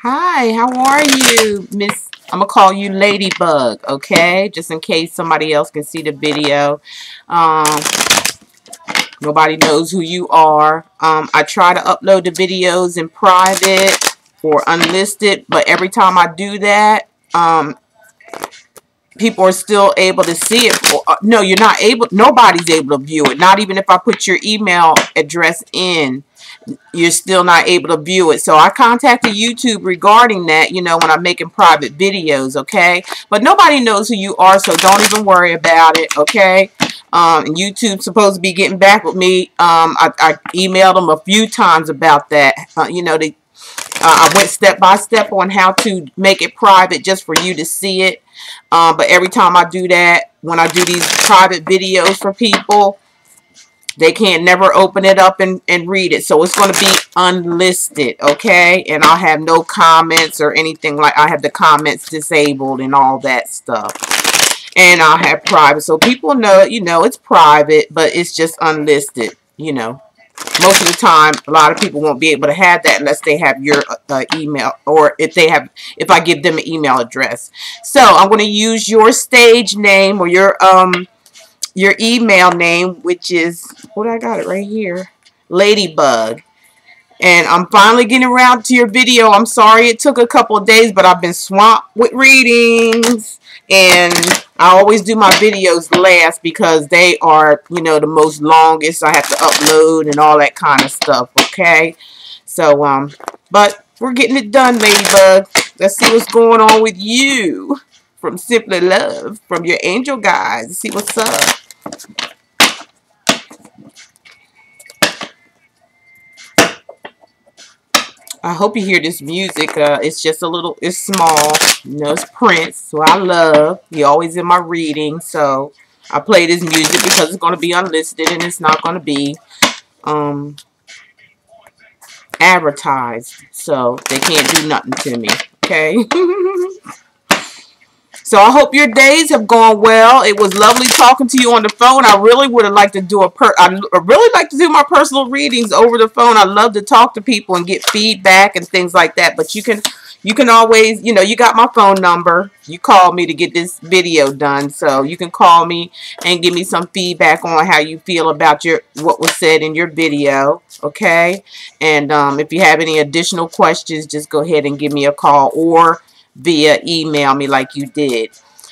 Hi, how are you, Miss? I'm gonna call you Ladybug, okay? Just in case somebody else can see the video. Um, Nobody knows who you are. I try to upload the videos in private or unlisted, but every time I do that, people are still able to see it. No, you're not able. Nobody's able to view it. Not even if I put your email address in. You're still not able to view it. So I contacted YouTube regarding that, you know, when I'm making private videos, okay? But nobody knows who you are, so don't even worry about it, okay? YouTube's supposed to be getting back with me. I emailed them a few times about that. You know, I went step by step on how to make it private just for you to see it. But every time I do that, when I do these private videos for people, they can't never open it up and read it. So it's going to be unlisted, okay? And I'll have no comments or anything like I have the comments disabled and all that stuff. And I'll have private. So people know, you know, it's private, but it's just unlisted, you know. Most of the time, a lot of people won't be able to have that unless they have your email, or if I give them an email address. So I'm going to use your stage name or your email name, which is, what, I got it right here, Ladybug. And I'm finally getting around to your video. I'm sorry it took a couple of days, but I've been swamped with readings. And I always do my videos last because they are, you know, the most longest. I have to upload and all that kind of stuff, okay? So, but we're getting it done, Ladybug. Let's see what's going on with you. From Simply Love, from your angel guys. Let's see what's up. I hope you hear this music. It's just a little, it's small. You know, it's Prince, who I love. He always in my reading. So I play this music because it's going to be unlisted and it's not going to be advertised. So they can't do nothing to me. Okay? So I hope your days have gone well. It was lovely talking to you on the phone. I really would have liked to do I really like to do my personal readings over the phone. I love to talk to people and get feedback and things like that. But you can always, you know, you got my phone number. You called me to get this video done, so you can call me and give me some feedback on how you feel about what was said in your video. Okay, and if you have any additional questions, just go ahead and give me a call or via email me like you did.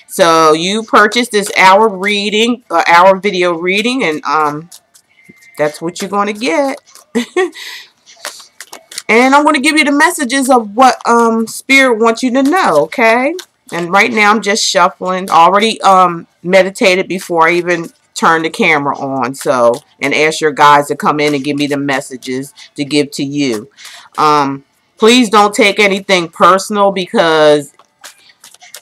So you purchased this hour video reading, and that's what you're going to get. And I'm going to give you the messages of what Spirit wants you to know, okay? And right now I'm just shuffling. Already meditated before I even turn the camera on, so, and ask your guys to come in and give me the messages to give to you. Please don't take anything personal because,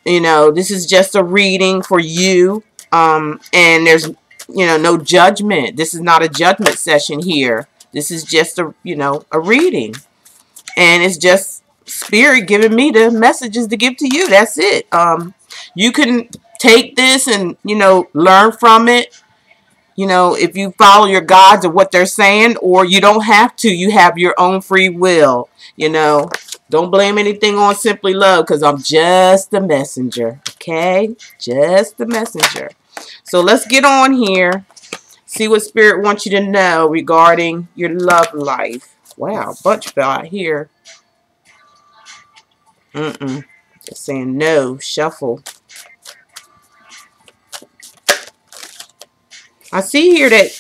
you know, this is just a reading for you. And there's, you know, no judgment. This is not a judgment session here. This is just a, you know, a reading. And it's just Spirit giving me the messages to give to you. That's it. You can take this and, you know, learn from it. You know, if you follow your guides or what they're saying, or you don't have to. You have your own free will. You know, don't blame anything on Simply Love because I'm just the messenger. Okay? Just the messenger. So let's get on here. See what Spirit wants you to know regarding your love life. Wow, bunch fell out here. Just saying no. Shuffle. I see here that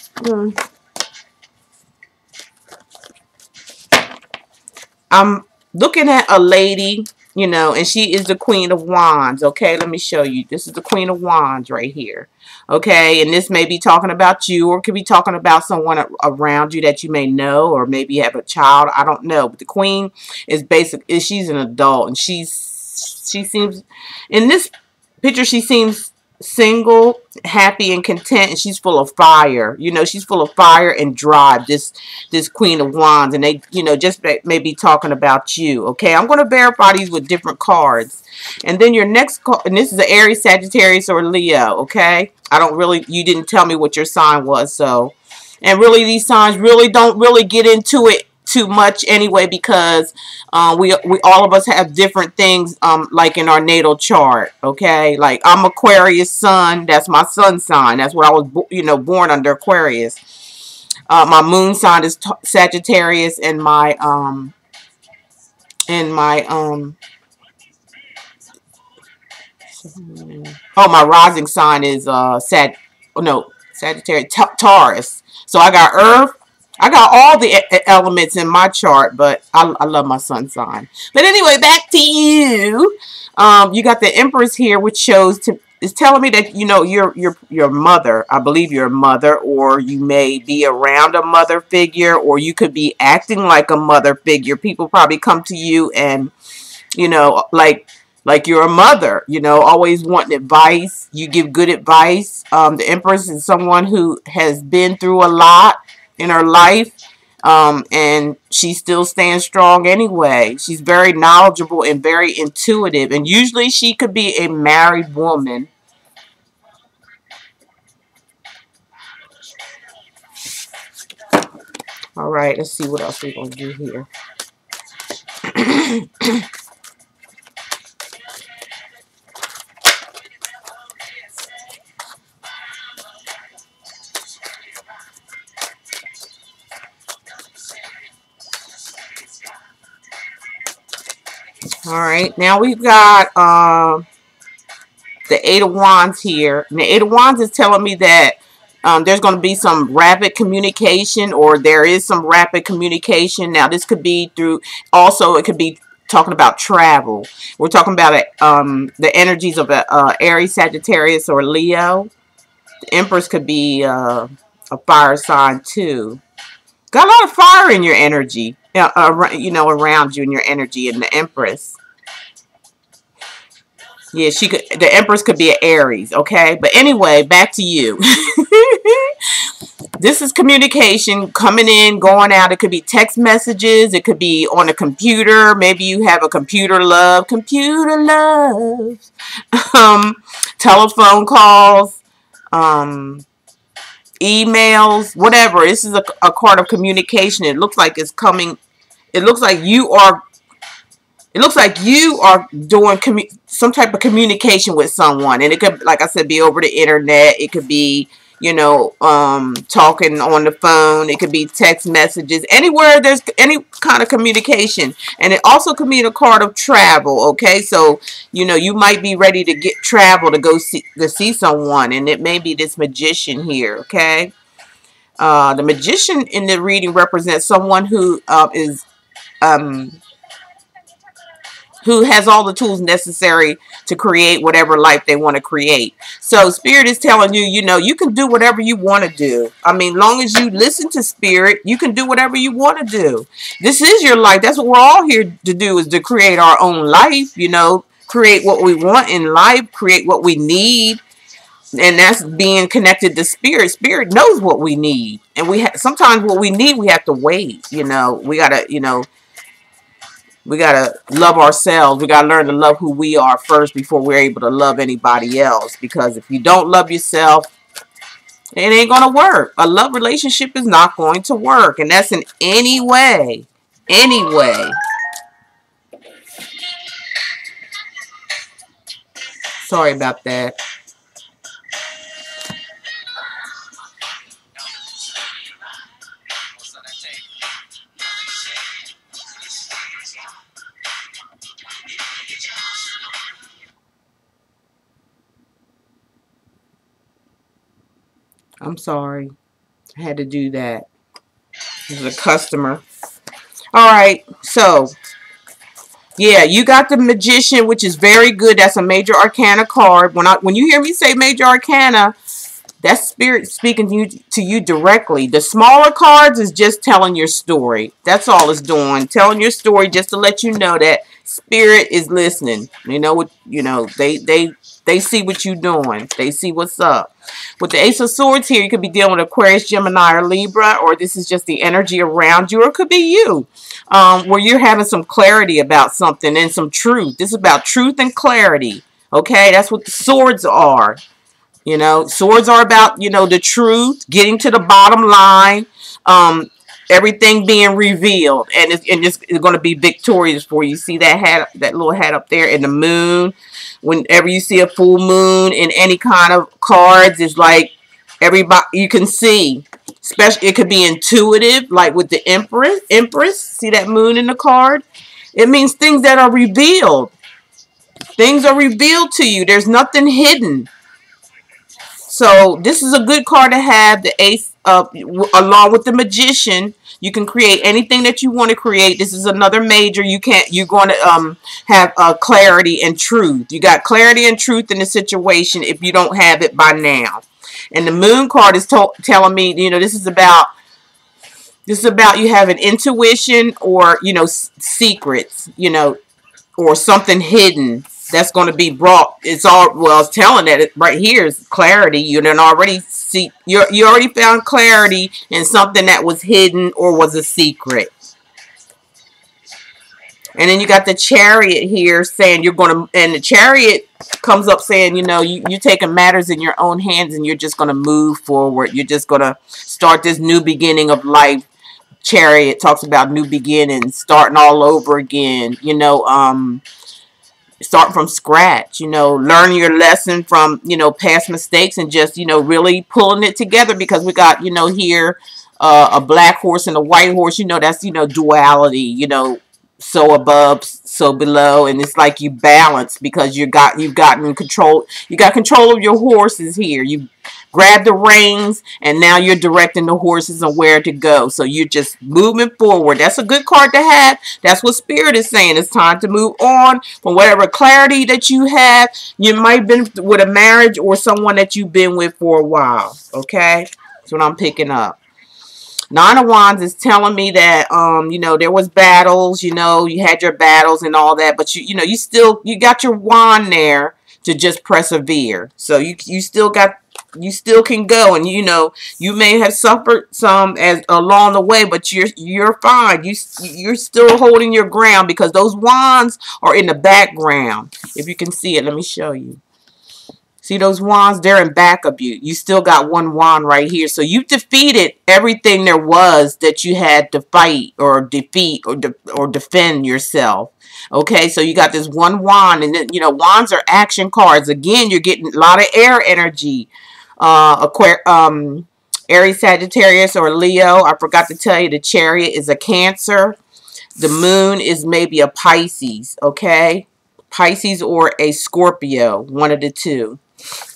I'm looking at a lady, you know, and she is the Queen of Wands. Okay, let me show you. This is the Queen of Wands right here. Okay, and this may be talking about you, or it could be talking about someone around you that you may know, or maybe you have a child. I don't know. But the Queen is she's an adult, and she seems, in this picture, she seems single, happy, and content, and she's full of fire. You know, she's full of fire and drive, this Queen of Wands, and they, you know, just maybe talking about you. Okay, I'm going to verify these with different cards. And then your next card, and this is an Aries, Sagittarius, or Leo. Okay, you didn't tell me what your sign was, so, and really these signs really don't really get into it too much anyway, because we all of us have different things, like in our natal chart. Okay, like I'm Aquarius sun. That's my sun sign. That's what I was, born under, Aquarius. My moon sign is Sagittarius, and my rising sign is Sagittarius, Taurus. So I got Earth. I got all the elements in my chart, but I love my sun sign. But anyway, back to you. You got the Empress here, which is telling me that your mother. I believe you're a mother, or you may be around a mother figure, or you could be acting like a mother figure. People probably come to you and like you're a mother, always wanting advice. You give good advice. The Empress is someone who has been through a lot in her life, and she still stands strong anyway. She's very knowledgeable and very intuitive, and usually she could be a married woman. All right, let's see what else we're going to do here. All right, now we've got the Eight of Wands here. And the Eight of Wands is telling me that there's going to be some rapid communication, or there is some rapid communication. Now, this could be through, also, it could be talking about travel. We're talking about the energies of Aries, Sagittarius, or Leo. The Empress could be a fire sign, too. Got a lot of fire in your energy, around you in your energy, and the Empress. Yeah, the Empress could be an Aries, okay? But anyway, back to you. This is communication coming in, going out. It could be text messages. It could be on a computer. Maybe you have a computer love. Computer loves. Telephone calls. Emails. Whatever. This is a card of communication. It looks like it's coming. It looks like you are doing some type of communication with someone. And it could, like I said, be over the internet. It could be, talking on the phone. It could be text messages. Anywhere there's any kind of communication. And it also could be a card of travel, okay? So, you might be ready to travel to go see someone. And it may be this Magician here, okay? The Magician in the reading represents someone who has all the tools necessary to create whatever life they want to create. So Spirit is telling you, you can do whatever you want to do. I mean, long as you listen to Spirit, you can do whatever you want to do. This is your life. That's what we're all here to do, is to create our own life, create what we want in life, create what we need. And that's being connected to Spirit. Spirit knows what we need. And sometimes what we need, we have to wait. We got to love ourselves. We got to learn to love who we are first before we're able to love anybody else. Because if you don't love yourself, it ain't going to work. A love relationship is not going to work. And that's in any way. Any way. Sorry about that. I'm sorry. I had to do that. This is a customer. Alright, so yeah, you got the Magician, which is very good. That's a major arcana card. When you hear me say major arcana, that's Spirit speaking to you directly. The smaller cards is just telling your story. That's all it's doing. Telling your story just to let you know that Spirit is listening. They see what you're doing. They see what's up. With the Ace of Swords here, you could be dealing with Aquarius, Gemini, or Libra, or this is just the energy around you, or it could be you, where you're having some clarity about something and some truth. This is about truth and clarity. Okay, that's what the swords are. Swords are about, the truth, getting to the bottom line. everything being revealed, and it's going to be victorious for you. See that hat, that little hat up there, and the moon. Whenever you see a full moon in any kind of cards, it's like everybody you can see. Especially, it could be intuitive, like with the Empress. See that moon in the card? It means things that are revealed. Things are revealed to you. There's nothing hidden. So this is a good card to have. The Ace, along with the Magician, you can create anything that you want to create. This is another major. You're going to have clarity and truth. You got clarity and truth in the situation if you don't have it by now. And the Moon card is telling me, you know, this is about you having intuition or, you know, secrets, you know, or something hidden that's going to be brought. It's all, well, it's telling that it right here is clarity. You done already see, you already found clarity in something that was hidden or was a secret. And then you got the Chariot here saying you're going to, and the Chariot comes up saying, you know, you're taking matters in your own hands and you're just going to move forward. You're just going to start this new beginning of life. Chariot talks about new beginnings, starting all over again, you know, starting from scratch, you know, learning your lesson from, you know, past mistakes and just, you know, really pulling it together, because we got, you know, here a black horse and a white horse, you know, that's, you know, duality, you know, so above, so below, and it's like you balance because you've gotten control. You got control of your horses here. You grab the reins, and now you're directing the horses on where to go. So you're just moving forward. That's a good card to have. That's what Spirit is saying. It's time to move on from whatever clarity that you have. You might have been with a marriage or someone that you've been with for a while. Okay, that's what I'm picking up. Nine of Wands is telling me that, you know, there was battles, you know, you had your battles and all that, but you know, you got your wand there to just persevere. So you still can go, and you know, you may have suffered some along the way, but you're fine. You're still holding your ground because those wands are in the background. If you can see it, let me show you. See those wands? They're in back of you. You still got one wand right here. So you defeated everything there was that you had to fight or defeat or defend yourself. Okay, so you got this one wand, and then, you know, wands are action cards. Again, you're getting a lot of air energy. Aries, Sagittarius, or Leo. I forgot to tell you, the Chariot is a Cancer. The Moon is maybe a Pisces. Okay, Pisces or a Scorpio, one of the two.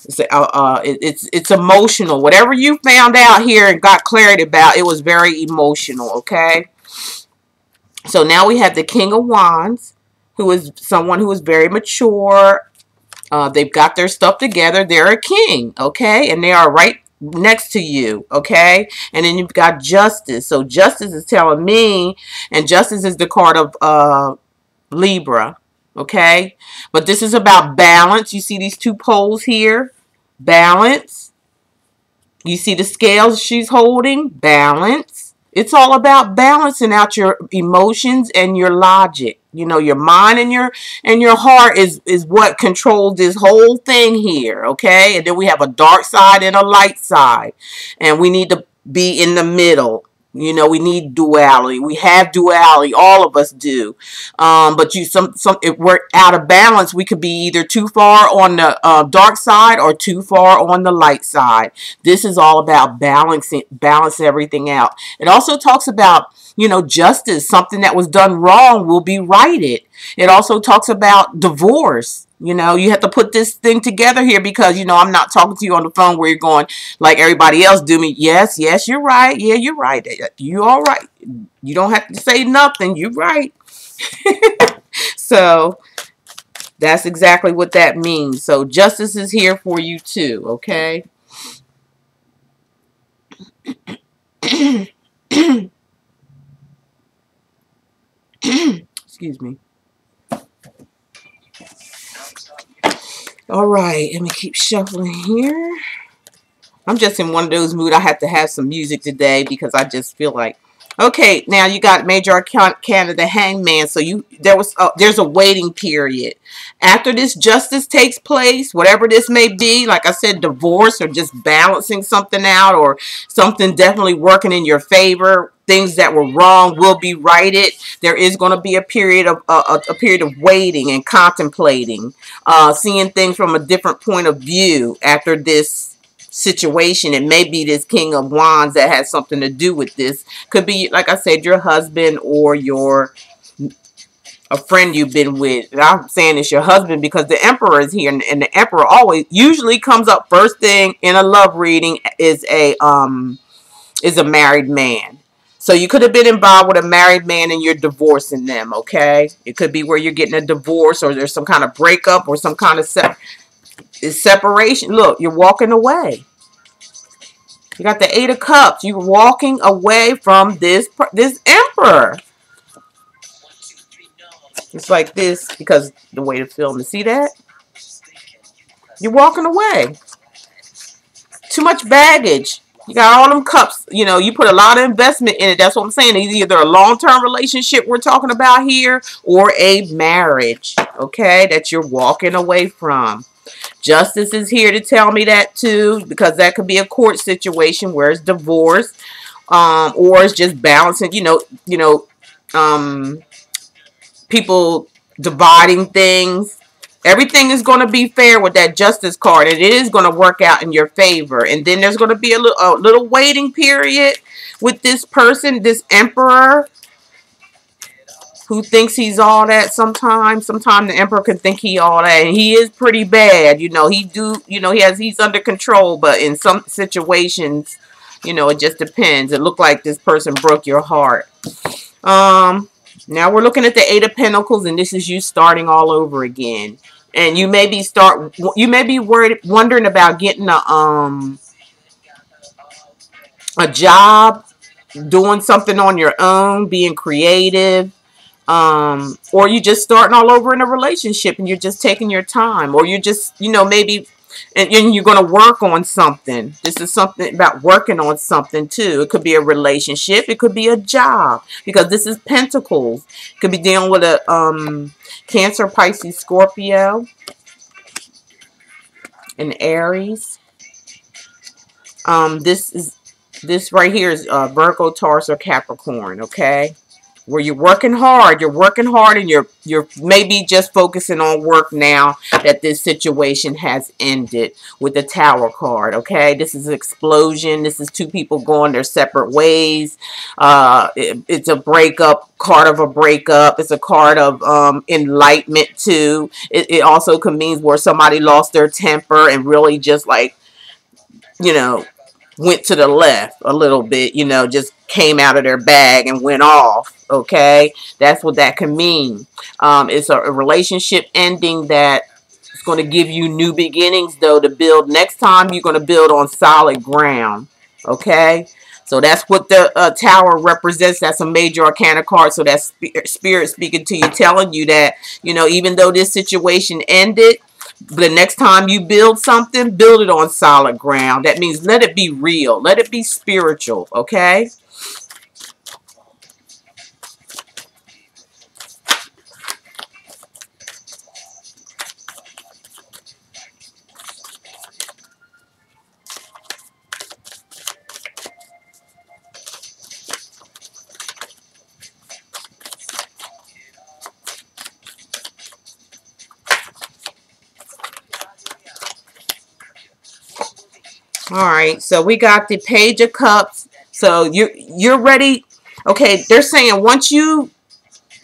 It's emotional. Whatever you found out here and got clarity about, it was very emotional. Okay, so now we have the King of Wands, who is someone who is very mature. They've got their stuff together. They're a king, okay, and they are right next to you, okay. And then you've got Justice. So Justice is telling me, and Justice is the card of Libra. Okay, but this is about balance. You see these two poles here? Balance. You see the scales she's holding? Balance. It's all about balancing out your emotions and your logic. You know, your mind and your heart is what controls this whole thing here, okay? And then we have a dark side and a light side. And we need to be in the middle. You know, we need duality. We have duality. All of us do. But if we're out of balance, we could be either too far on the dark side or too far on the light side. This is all about balance everything out. It also talks about, you know, justice. Something that was done wrong will be righted. It also talks about divorce. You know, you have to put this thing together here because, you know, I'm not talking to you on the phone where you're going like everybody else do me. Yes, you're right. Yeah, you're right. You all right. You don't have to say nothing. You're right. So that's exactly what that means. So justice is here for you too. Okay. Excuse me. All right, let me keep shuffling here. I'm just in one of those moods. I have to have some music today because I just feel like Okay, now you got Major Arcana, the Hangman. So there's a waiting period after this justice takes place. Whatever this may be, like I said, divorce or just balancing something out, or something definitely working in your favor. Things that were wrong will be righted. There is going to be a period of a period of waiting and contemplating, seeing things from a different point of view after this situation. It may be this King of Wands that has something to do with this. Could be, like I said, your husband or a friend you've been with. And I'm saying it's your husband because the Emperor is here, and the Emperor always usually comes up first thing in a love reading is a married man. So you could have been involved with a married man and you're divorcing them, okay? It could be where you're getting a divorce, or there's some kind of breakup, or some kind of separation. Look, you're walking away. You got the Eight of Cups. You're walking away from this Emperor. It's like this because the way to film it. See that? You're walking away. Too much baggage. You got all them cups. You know, you put a lot of investment in it. That's what I'm saying. It's either a long-term relationship we're talking about here, or a marriage, okay, that you're walking away from. Justice is here to tell me that too, because that could be a court situation where it's divorce, or it's just balancing. People dividing things. Everything is going to be fair with that Justice card, and it is going to work out in your favor. And then there's going to be a little waiting period with this person, this Emperor, who thinks he's all that sometimes. Sometimes the Emperor can think he all that. And he is pretty bad. He's under control, but in some situations, it just depends. It looked like this person broke your heart. Now we're looking at the Eight of Pentacles, and this is you starting all over again. And you may be wondering about getting a job, doing something on your own, being creative. Or you just starting all over in a relationship and you're just taking your time, or you're just, maybe, and you're going to work on something. This is something about working on something too. It could be a relationship. It could be a job, because this is Pentacles. It could be dealing with a, Cancer, Pisces, Scorpio, and Aries. This right here is, Virgo, Taurus, or Capricorn. Okay. Where you're working hard, and you're maybe just focusing on work now that this situation has ended with the Tower card, okay? This is an explosion. This is two people going their separate ways. It's a breakup, card of a breakup. It's a card of enlightenment too. It also could mean where somebody lost their temper and really just like, went to the left a little bit, just came out of their bag and went off, okay? That's what that can mean. It's a relationship ending that is going to give you new beginnings, though, to build. Next time, you're going to build on solid ground, okay? So that's what the Tower represents. That's a Major Arcana card. So that's Spirit speaking to you, telling you that, even though this situation ended, the next time you build something, build it on solid ground. That means let it be real. Let it be spiritual, okay? All right, so we got the Page of Cups. So you're ready. Okay, they're saying once you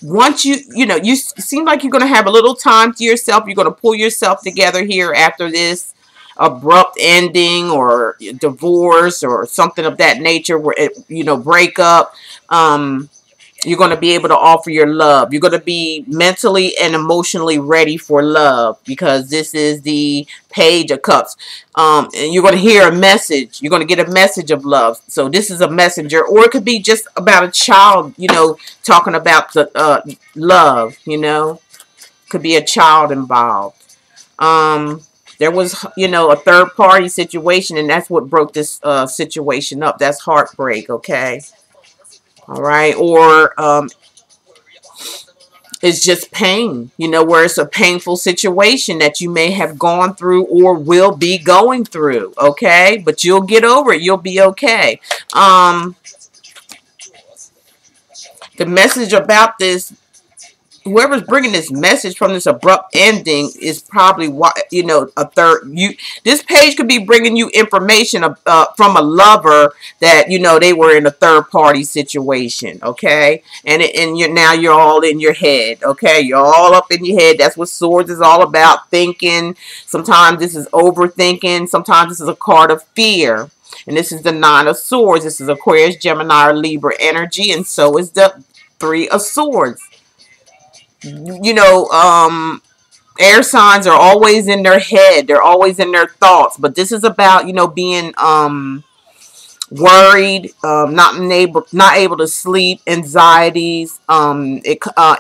you seem like you're going to have a little time to yourself. You're going to pull yourself together here after this abrupt ending or divorce or something of that nature, where break up. You're going to be able to offer your love. You're going to be mentally and emotionally ready for love, because this is the Page of Cups. And you're going to hear a message. You're going to get a message of love. So this is a messenger. Or it could be just about a child, talking about the love, Could be a child involved. There was, a third party situation, and that's what broke this situation up. That's heartbreak, okay? All right. Or it's just pain, you know, where it's a painful situation that you may have gone through or will be going through. Okay. But you'll get over it. You'll be okay. The message about this, whoever's bringing this message from this abrupt ending is probably why, you know, this page could be bringing you information from a lover that, you know, they were in a third party situation. Okay. And you're all in your head. Okay. You're all up in your head. That's what swords is all about. Thinking. Sometimes this is overthinking. Sometimes this is a card of fear. And this is the Nine of Swords. This is Aquarius, Gemini, or Libra energy. And so is the Three of Swords. You know, air signs are always in their head. They're always in their thoughts. But this is about, you know, being worried, not able to sleep, anxieties,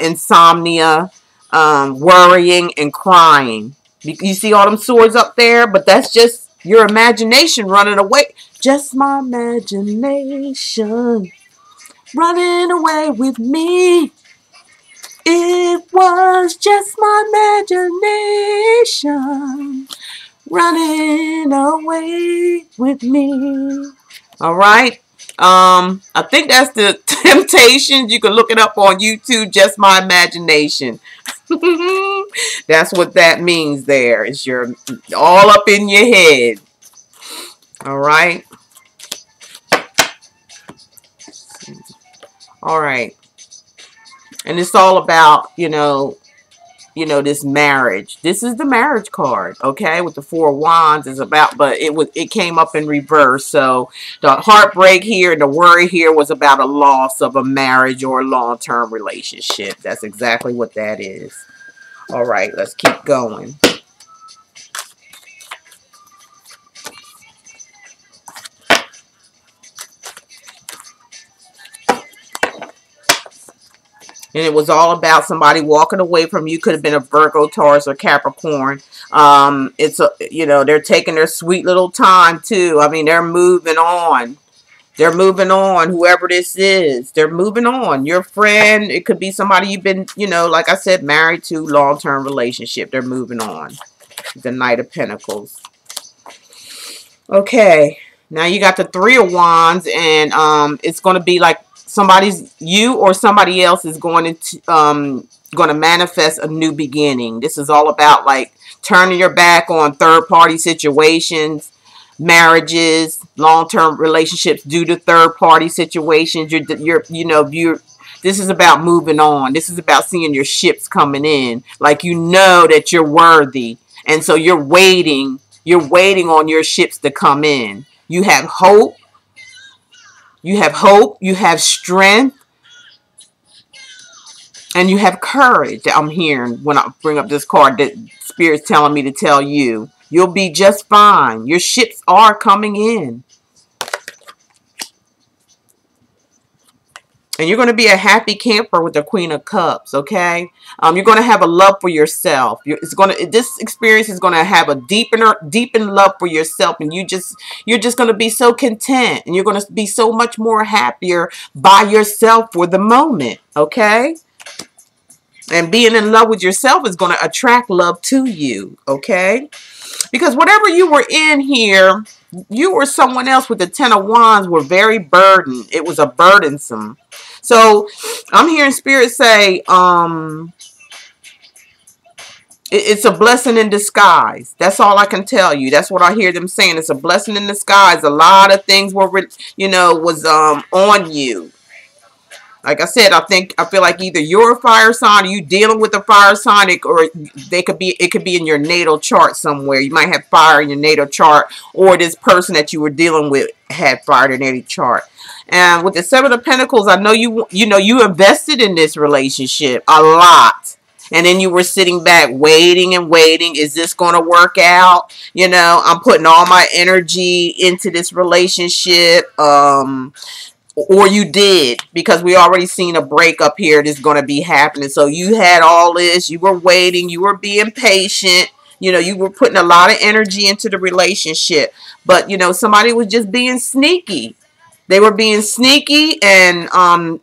insomnia, worrying, and crying. You see all them swords up there? But that's just your imagination running away. Just my imagination running away with me. It was just my imagination running away with me. All right. I think that's the Temptations. You can look it up on YouTube. Just my imagination. That's what that means there. It's your all up in your head. All right. All right. And it's all about, you know, this marriage. This is the marriage card, okay? With the Four of Wands is about, but it came up in reverse. So the heartbreak here and the worry here was about a loss of a marriage or a long-term relationship. That's exactly what that is. All right, let's keep going. And it was all about somebody walking away from you. Could have been a Virgo, Taurus, or Capricorn. It's a, you know, they're taking their sweet little time too. I mean, they're moving on. They're moving on. Whoever this is, they're moving on. Your friend, it could be somebody you've been, you know, like I said, married to, long-term relationship. They're moving on. The Knight of Pentacles. Okay. Now you got the Three of Wands, and it's going to be like you or somebody else is going to manifest a new beginning. This is all about like turning your back on third-party situations, marriages, long-term relationships due to third-party situations. This is about moving on. This is about seeing your ships coming in. Like, you know that you're worthy, and so you're waiting. You're waiting on your ships to come in. You have hope. You have hope. You have strength. And you have courage. I'm hearing when I bring up this card that Spirit's telling me to tell you. You'll be just fine. Your ships are coming in. And you're going to be a happy camper with the Queen of Cups, okay? You're going to have a love for yourself. This experience is going to have a deepened love for yourself, and you're just going to be so content, and you're going to be so much more happier by yourself for the moment, okay? And being in love with yourself is going to attract love to you, okay? Because whatever you were in here, you or someone else with the Ten of Wands were very burdened. It was a burdensome. So I'm hearing Spirit say, it's a blessing in disguise. That's all I can tell you. That's what I hear them saying. It's a blessing in disguise. A lot of things were, was on you. Like I said, I feel like either you're a fire sign or you dealing with a fire sign, or it could be in your natal chart somewhere. You might have fire in your natal chart, or this person that you were dealing with had fire in their natal chart. And with the Seven of Pentacles, I know you invested in this relationship a lot. And then you were sitting back waiting and waiting. Is this going to work out? You know, I'm putting all my energy into this relationship. Or you did, because we already seen a breakup here that's going to be happening. So you had all this. You were waiting. You were being patient. You know, you were putting a lot of energy into the relationship. But, somebody was just being sneaky. They were being sneaky and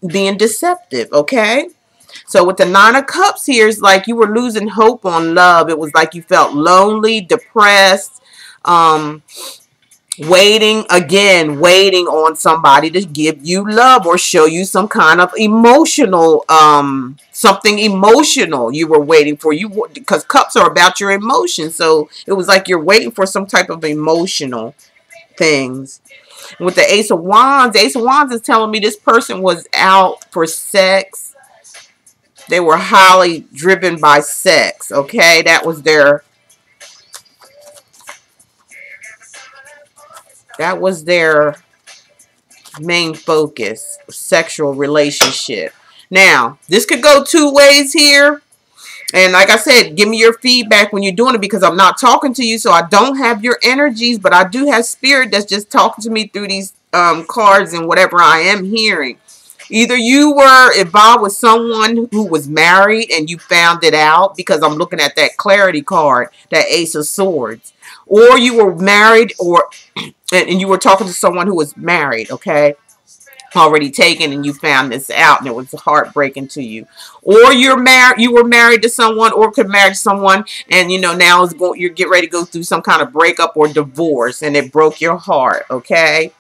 being deceptive, okay? So with the Nine of Cups here, it's like you were losing hope on love. It was like you felt lonely, depressed, waiting on somebody to give you love or show you some kind of emotional, something emotional you were waiting for. Because cups are about your emotions. So it was like you're waiting for some type of emotional things. With the Ace of Wands is telling me this person was out for sex. They were highly driven by sex, okay? That was their main focus, sexual relationship. Now, this could go two ways here. And like I said, give me your feedback when you're doing it, because I'm not talking to you, so I don't have your energies, but I do have spirit that's just talking to me through these cards and whatever I am hearing. Either you were involved with someone who was married and you found it out, because I'm looking at that clarity card, that Ace of Swords. Or you were married, and you were talking to someone who was married, okay? Already taken, and you found this out and it was heartbreaking to you. Or you were married to someone, or could marry someone, and now you're getting ready to go through some kind of breakup or divorce, and it broke your heart, okay?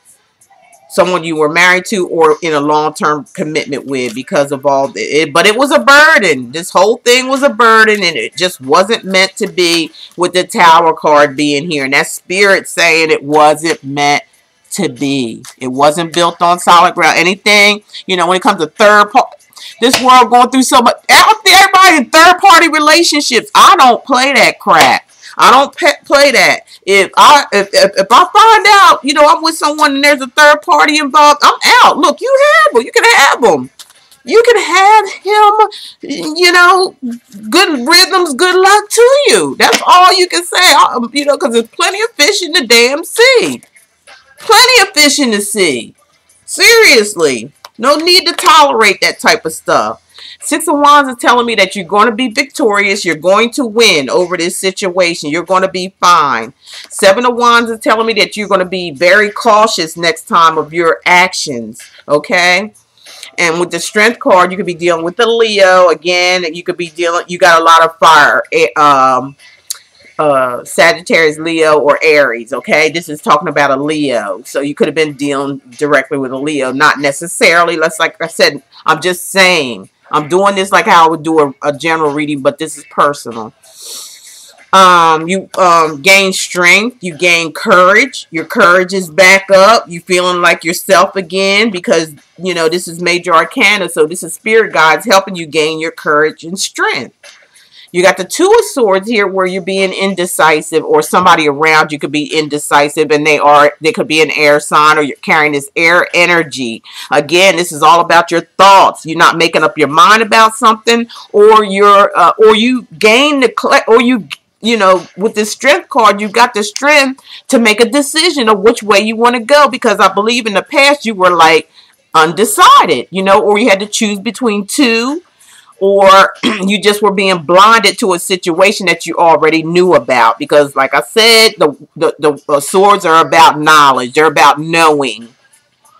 Someone you were married to or in a long-term commitment with, because of all it. But it was a burden. This whole thing was a burden, and it just wasn't meant to be, with the Tower card being here. And that spirit saying it wasn't meant to be. It wasn't built on solid ground. Anything, when it comes to third party, this world going through so much. Everybody in third-party relationships. I don't play that crap. I don't play that. If I find out, I'm with someone and there's a third party involved, I'm out. Look, you have him. You can have him. You can have him, good rhythms, good luck to you. That's all you can say, because there's plenty of fish in the damn sea. Plenty of fish in the sea. Seriously. No need to tolerate that type of stuff. Six of Wands is telling me that you're going to be victorious. You're going to win over this situation. You're going to be fine. Seven of Wands is telling me that you're going to be very cautious next time of your actions. Okay? And with the Strength card, you could be dealing with the Leo. Again, you could be you got a lot of fire. Sagittarius, Leo, or Aries, okay? This is talking about a Leo. So you could have been dealing directly with a Leo. Not necessarily. Like I said, I'm just saying. I'm doing this like how I would do a general reading, but this is personal. You gain strength. You gain courage. Your courage is back up. You feeling like yourself again, because, this is Major Arcana. So this is Spirit Guides helping you gain your courage and strength. You got the Two of Swords here, where you're being indecisive, or somebody around you could be indecisive, and they could be an air sign, or you're carrying this air energy. Again, this is all about your thoughts. You're not making up your mind about something, or you gain with this Strength card, you got the strength to make a decision of which way you want to go, because I believe in the past you were like undecided, or you had to choose between two. Or you just were being blinded to a situation that you already knew about. Because, like I said, the swords are about knowledge. They're about knowing.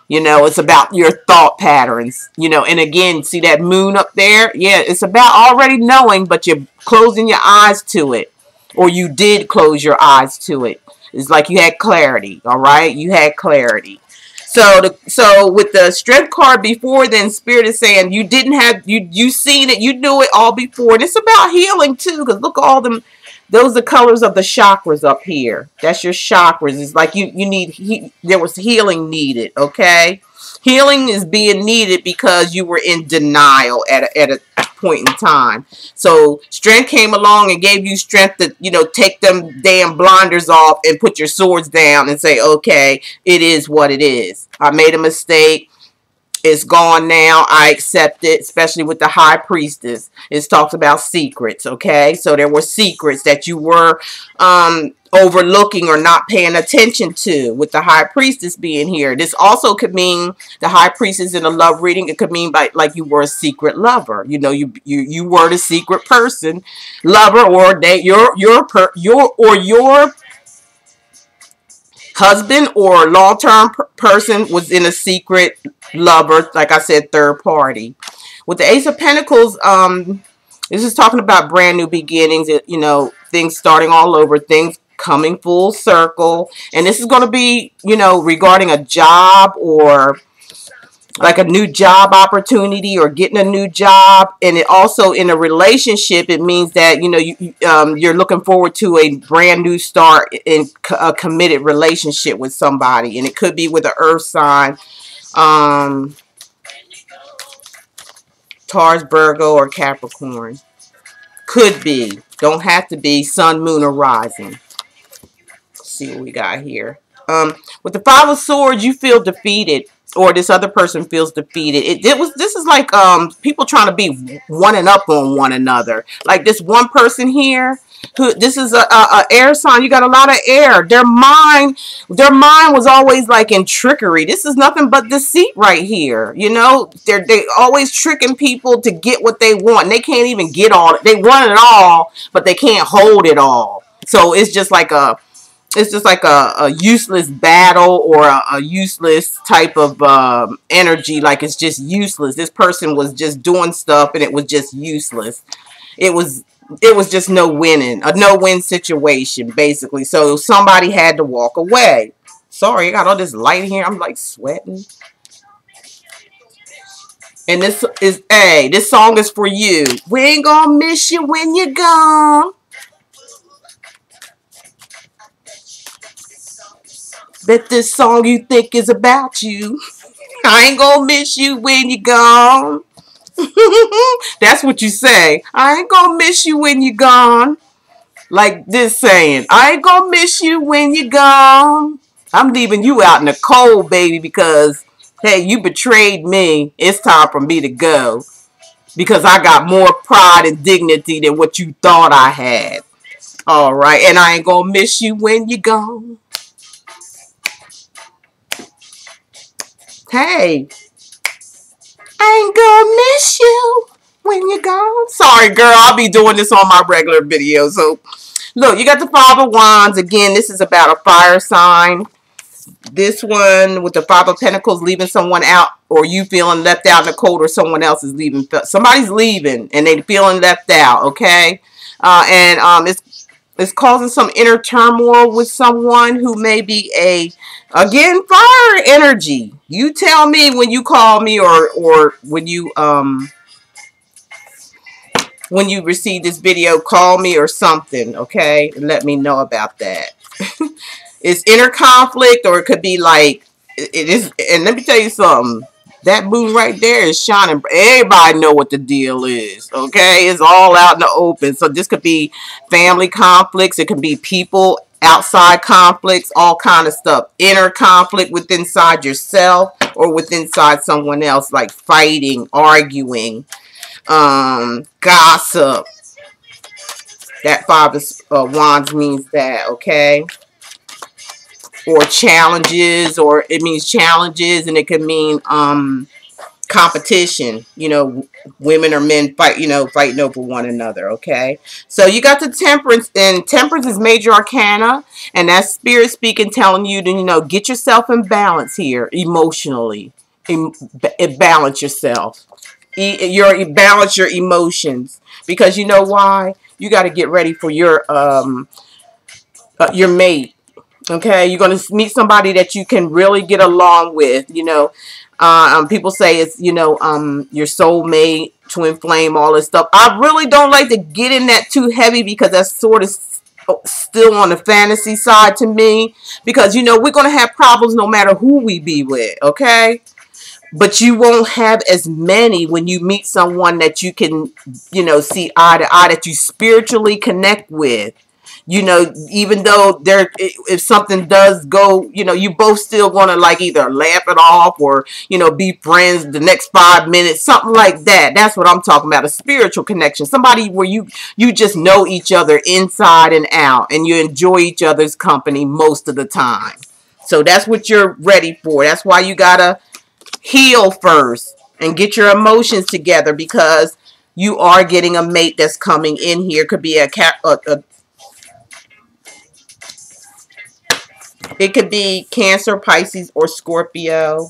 It's about your thought patterns. And again, see that moon up there? Yeah, it's about already knowing, but you're closing your eyes to it. Or you did close your eyes to it. It's like you had clarity, all right? You had clarity. So with the Strength card before, then Spirit is saying you didn't have, you seen it, you knew it all before. And it's about healing too, because look, all them, those are the colors of the chakras up here. That's your chakras. It's like there was healing needed, okay? Healing is being needed because you were in denial at a point in time. So Strength came along and gave you strength to, take them damn blinders off and put your swords down and say, okay, it is what it is. I made a mistake. It's gone now. I accept it, especially with the High Priestess. It talks about secrets, okay? So there were secrets that you were overlooking or not paying attention to, with the High Priestess being here. This also could mean the High Priestess in a love reading. It could mean like you were a secret lover. You were the secret person, lover, or your husband or long-term person was in a secret lover, like I said, third party. With the Ace of Pentacles, this is talking about brand new beginnings, you know, things starting all over, things coming full circle. And this is going to be, you know, regarding a job or like a new job opportunity or getting a new job. And it also in a relationship, it means that, you know, you're looking forward to a brand new start in a committed relationship with somebody. And it could be with an earth sign, Taurus, Virgo, or Capricorn. Could be. Don't have to be sun, moon, or rising. Let's see what we got here. With the Five of Swords, you feel defeated, or this other person feels defeated. This is like people trying to be one up on one another. Like this one person here, who this is a air sign. You got a lot of air. Their mind was always like in trickery. This is nothing but deceit right here. You know, they always tricking people to get what they want. And they can't even get all. They want it all, but they can't hold it all. So it's just like a useless battle or a useless type of energy. Like it's just useless. This person was just doing stuff and it was just useless. It was just no winning, a no-win situation, basically. So somebody had to walk away. Sorry, I got all this light here. I'm like sweating. And this song is for you. We ain't gonna miss you when you're gone. Bet this song you think is about you. I ain't gonna miss you when you're gone. That's what you say. I ain't gonna miss you when you're gone. Like this saying, I ain't gonna miss you when you're gone. I'm leaving you out in the cold, baby, because, hey, you betrayed me. It's time for me to go. Because I got more pride and dignity than what you thought I had. All right, and I ain't gonna miss you when you're gone. Hey, I ain't gonna miss you when you're gone. Sorry, girl. I'll be doing this on my regular video. So, look, you got the Five of Wands. Again, this is about a fire sign. This one with the Five of Pentacles, leaving someone out, or you feeling left out in the cold, or someone else is leaving. Somebody's leaving, and they feeling left out, okay? It's causing some inner turmoil with someone who may be again, fire energy. You tell me when you call me or when you receive this video, call me or something, okay? And let me know about that. It's inner conflict, or it could be like, it is, and let me tell you something. That moon right there is shining. Everybody know what the deal is, okay? It's all out in the open. So this could be family conflicts. It could be people outside conflicts, all kind of stuff. Inner conflict with inside yourself or with inside someone else, like fighting, arguing, gossip. That Five of Wands means that, okay? Or challenges, or it means challenges, and it could mean competition. You know, women or men fighting over one another, okay? So you got the Temperance, and Temperance is major arcana, and that's spirit speaking, telling you to, you know, get yourself in balance here emotionally. Balance yourself. Balance your emotions, because you know why? You got to get ready for your mate. Okay, you're going to meet somebody that you can really get along with. You know, people say it's, you know, your soulmate, twin flame, all this stuff. I really don't like to get in that too heavy, because that's sort of still on the fantasy side to me. Because, you know, we're going to have problems no matter who we be with, okay? But you won't have as many when you meet someone that you can, you know, see eye to eye, that you spiritually connect with. You know, even though if something does go, you know, you both still want to like either laugh it off or, you know, be friends the next 5 minutes, something like that. That's what I'm talking about, a spiritual connection. Somebody where you just know each other inside and out, and you enjoy each other's company most of the time. So that's what you're ready for. That's why you gotta heal first and get your emotions together, because you are getting a mate that's coming in here. Could be It could be Cancer, Pisces, or Scorpio.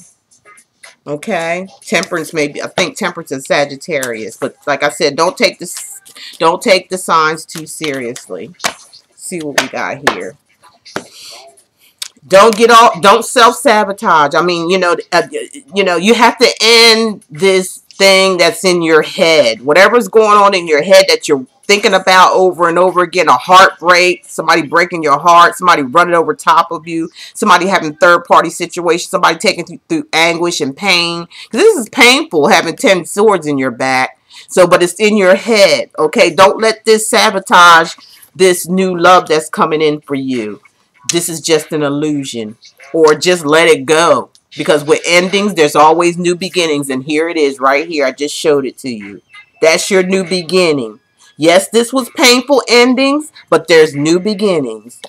Okay, Temperance maybe. I think Temperance is Sagittarius, but like I said, don't take the signs too seriously. See what we got here. Don't self-sabotage. I mean, you have to end this thing that's in your head. Whatever's going on in your head that you're thinking about over and over again, a heartbreak, somebody breaking your heart, somebody running over top of you, somebody having third-party situations, somebody taking you through anguish and pain. Because this is painful, having 10 swords in your back. So, but it's in your head, okay? Don't let this sabotage this new love that's coming in for you. This is just an illusion. Or just let it go. Because with endings, there's always new beginnings. And here it is right here. I just showed it to you. That's your new beginning. Yes, this was painful endings, but there's new beginnings.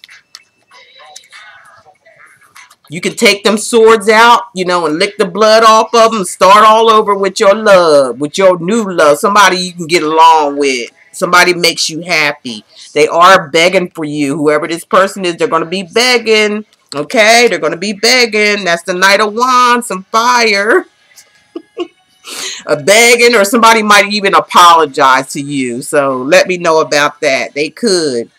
You can take them swords out, and lick the blood off of them. Start all over with your love, with your new love. Somebody you can get along with. Somebody makes you happy. They are begging for you. Whoever this person is, they're going to be begging. Okay? They're going to be begging. That's the Knight of Wands, some fire. A begging, or somebody might even apologize to you. So let me know about that. They could.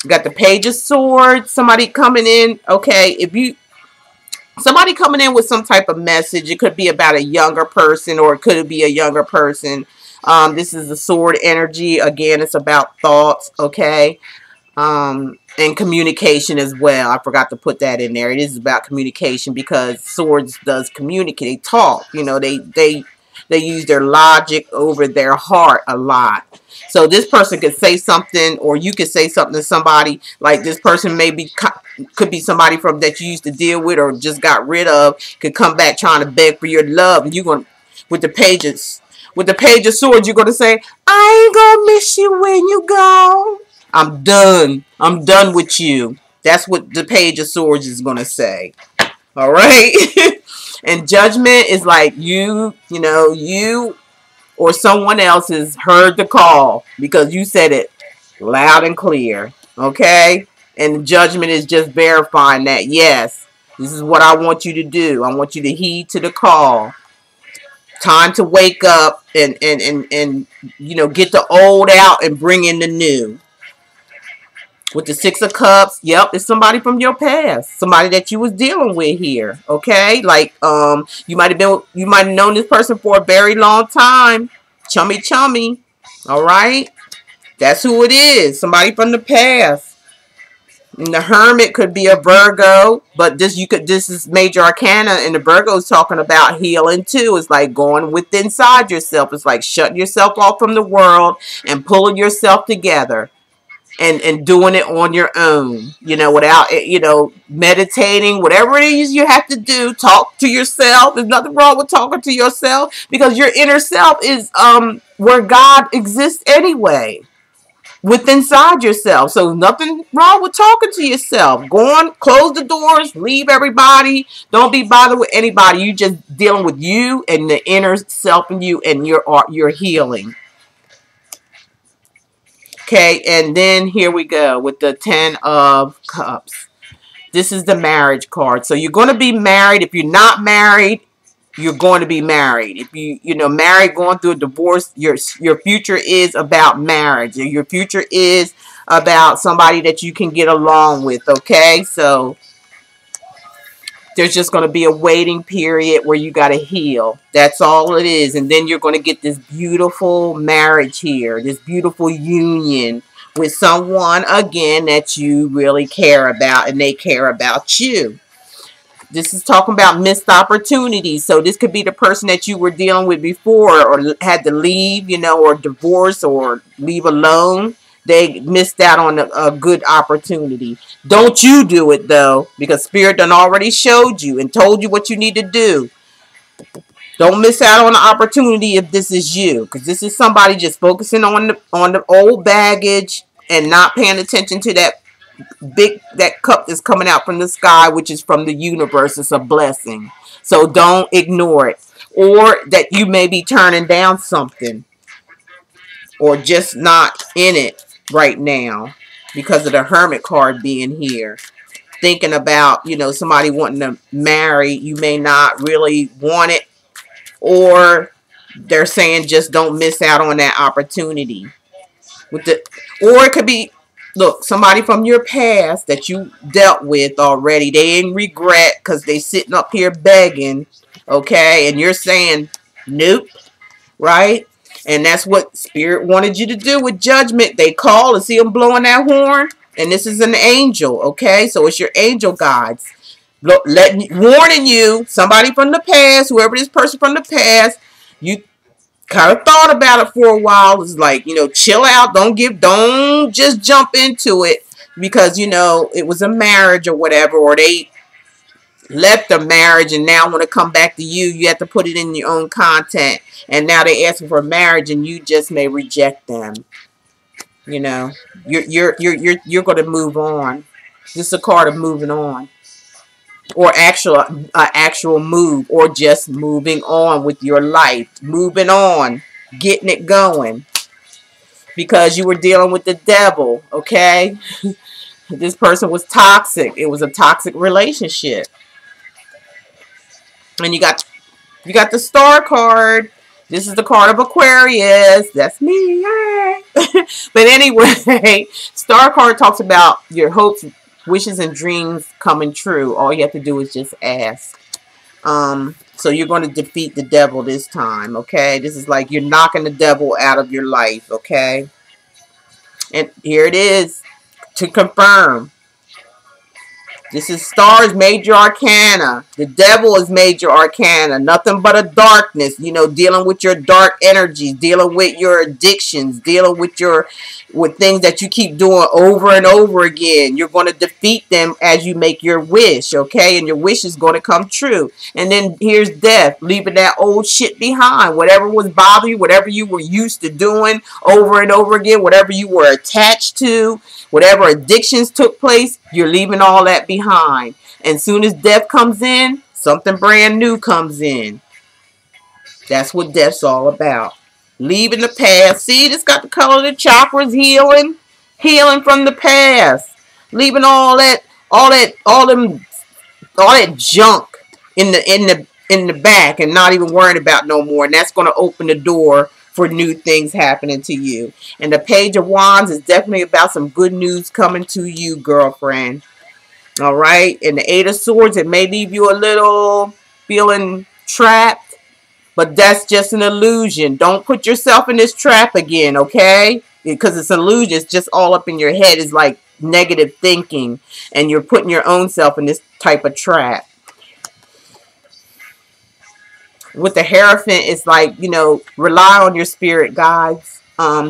Got the Page of Swords. Somebody coming in. Okay, somebody coming in with some type of message. It could be about a younger person, or it could be a younger person. This is the sword energy. Again, it's about thoughts, okay? And communication as well. I forgot to put that in there. It is about communication because swords does communicate. They talk. They use their logic over their heart a lot. So this person could say something, or you could say something to somebody. Like this person could be somebody from that you used to deal with or just got rid of. Could come back trying to beg for your love, and you're gonna with the pages. With the Page of Swords, you're going to say, I ain't going to miss you when you go. I'm done. I'm done with you. That's what the Page of Swords is going to say. All right? And Judgment is like you or someone else has heard the call because you said it loud and clear. Okay? And Judgment is just verifying that, yes, this is what I want you to do. I want you to heed to the call. Time to wake up and get the old out and bring in the new. With the Six of Cups, yep, it's somebody from your past, somebody that you was dealing with here. Okay, like you might have known this person for a very long time, chummy. All right, that's who it is. Somebody from the past. And the Hermit could be a Virgo, but this is Major Arcana, and the Virgo is talking about healing too. It's like going within inside yourself. It's like shutting yourself off from the world and pulling yourself together and doing it on your own. Without meditating, whatever it is you have to do. Talk to yourself. There's nothing wrong with talking to yourself because your inner self is where God exists anyway. Within inside yourself. So nothing wrong with talking to yourself. Go on, close the doors, leave everybody. Don't be bothered with anybody. You just dealing with you and the inner self in you and your healing. Okay, and then here we go with the 10 of Cups. This is the marriage card. So you're going to be married. If you're not married, you're going to be married. If married, going through a divorce, your future is about marriage. Your future is about somebody that you can get along with, okay? So there's just going to be a waiting period where you got to heal. That's all it is. And then you're going to get this beautiful marriage here, this beautiful union with someone, again, that you really care about and they care about you. This is talking about missed opportunities. So this could be the person that you were dealing with before or had to leave, or divorce or leave alone. They missed out on a good opportunity. Don't you do it, though, because Spirit done already showed you and told you what you need to do. Don't miss out on the opportunity if this is you, because this is somebody just focusing on the old baggage and not paying attention to that cup that's coming out from the sky, which is from the universe. It's a blessing. So don't ignore it. Or that you may be turning down something or just not in it right now because of the Hermit card being here. thinking about, you know, somebody wanting to marry. You may not really want it, or they're saying just don't miss out on that opportunity. With the, or it could be, look, somebody from your past that you dealt with already. They in regret because they sitting up here begging, okay, and you're saying nope, right? And that's what Spirit wanted you to do with Judgment. They call and see them blowing that horn, and this is an angel, okay? So it's your angel guides. Look, warning you, somebody from the past, whoever this person from the past, you kind of thought about it for a while. It's like, you know, chill out. Don't just jump into it because, you know, it was a marriage or whatever, or they left the marriage and now want to come back to you. You have to put it in your own content, and now they asking for marriage, and you just may reject them. You know, you're going to move on. This is a card of moving on, or actual move, or just moving on with your life, moving on, getting it going, because you were dealing with the devil. Okay, this person was toxic. It was a toxic relationship. And you got the Star card. This is the card of Aquarius. That's me. Yay. But anyway, Star card talks about your hopes, wishes, and dreams coming true. All you have to do is just ask. So you're going to defeat the devil this time, okay? This is like you're knocking the devil out of your life, okay? And here it is to confirm. This is Stars Major Arcana. The devil is Major Arcana. Nothing but a darkness. You know, dealing with your dark energies, dealing with your addictions, dealing with things that you keep doing over and over again. You're going to defeat them as you make your wish, okay? And your wish is going to come true. And then here's death, leaving that old shit behind. Whatever was bothering you, whatever you were used to doing over and over again, whatever you were attached to, whatever addictions took place, you're leaving all that behind. And soon as death comes in, something brand new comes in. That's what death's all about. Leaving the past. See, this got the color of the chakras, healing. Healing from the past. Leaving all that junk in the back, and not even worrying about no more. And that's going to open the door for new things happening to you. And the Page of Wands is definitely about some good news coming to you, girlfriend. All right. And the Eight of Swords, it may leave you a little feeling trapped, but that's just an illusion. Don't put yourself in this trap again, okay? Because it's an illusion. It's just all up in your head. It's like negative thinking, and you're putting your own self in this type of trap. With the Hierophant, it's like, you know, rely on your spirit guides.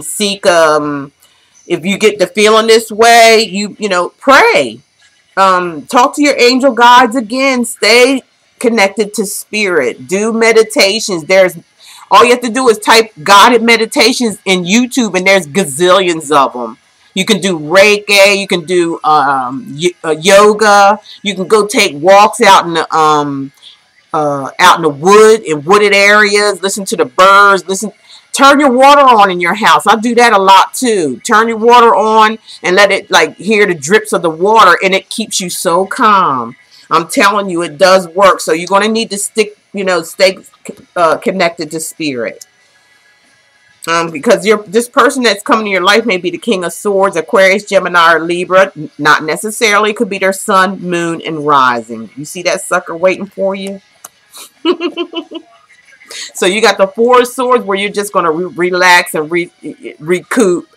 Seek, if you get the feeling this way, you know, pray. Talk to your angel guides again. Stay connected to spirit. Do meditations. All you have to do is type guided meditations in YouTube, and there's gazillions of them. You can do Reiki. You can do yoga. You can go take walks out in the wooded areas. Listen to the birds. Turn your water on in your house. I do that a lot too. Turn your water on and let it, like, hear the drips of the water, and it keeps you so calm. I'm telling you, it does work. So you're going to need to stay connected to spirit. Because this person that's coming to your life may be the King of Swords, Aquarius, Gemini, or Libra. Not necessarily. It could be their sun, moon, and rising. You see that sucker waiting for you? So you got the Four of Swords, where you're just going to relax and recoup.